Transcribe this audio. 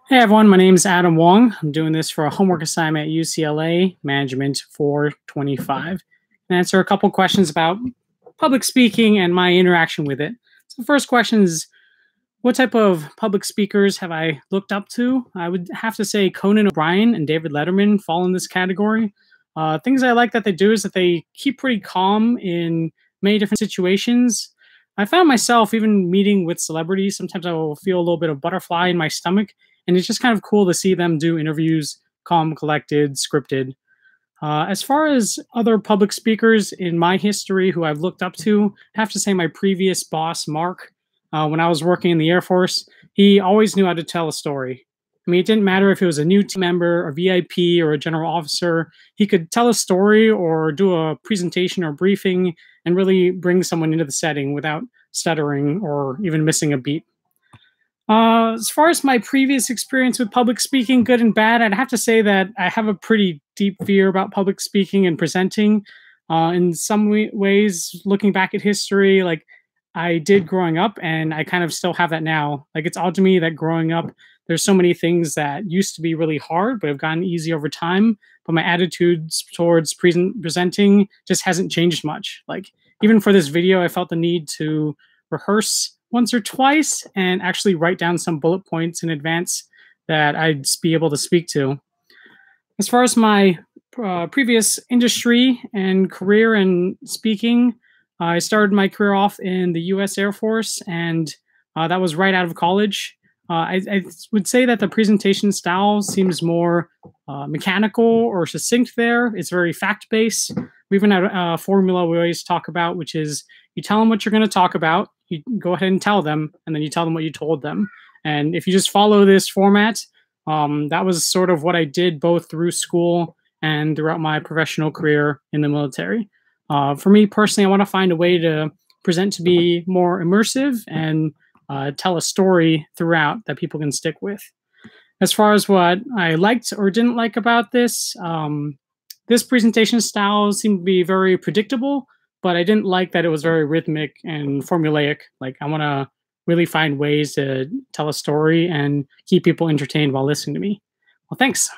Hey everyone, my name is Adam Wong. I'm doing this for a homework assignment at UCLA, MGMT425, and answer a couple questions about public speaking and my interaction with it. So the first question is, what type of public speakers have I looked up to? I would have to say Conan O'Brien and David Letterman fall in this category. Things I like that they do is that they keep pretty calm in many different situations. I found myself even meeting with celebrities. Sometimes I will feel a little bit of butterfly in my stomach, and it's just kind of cool to see them do interviews, calm, collected, scripted. As far as other public speakers in my history who I've looked up to, I have to say my previous boss, Mark, when I was working in the Air Force, he always knew how to tell a story. I mean, it didn't matter if it was a new team member, a VIP, or a general officer. He could tell a story or do a presentation or briefing and really bring someone into the setting without stuttering or even missing a beat. As far as my previous experience with public speaking, good and bad, I'd have to say that I have a pretty deep fear about public speaking and presenting. In some ways, looking back at history, like I did growing up, and I kind of still have that now. Like it's odd to me that growing up, there's so many things that used to be really hard, but have gotten easy over time. But my attitudes towards presenting just hasn't changed much. Like even for this video, I felt the need to rehearse once or twice and actually write down some bullet points in advance that I'd be able to speak to. As far as my previous industry and career in speaking, I started my career off in the US Air Force, and that was right out of college. I would say that the presentation style seems more mechanical or succinct there. It's very fact based. We even have a formula we always talk about, which is you tell them what you're going to talk about, you go ahead and tell them, and then you tell them what you told them. And if you just follow this format, that was sort of what I did both through school and throughout my professional career in the military. For me personally, I want to find a way to present to be more immersive and tell a story throughout that people can stick with. As far as what I liked or didn't like about this, this presentation style seemed to be very predictable, but I didn't like that it was very rhythmic and formulaic. Like I want to really find ways to tell a story and keep people entertained while listening to me. Well, thanks.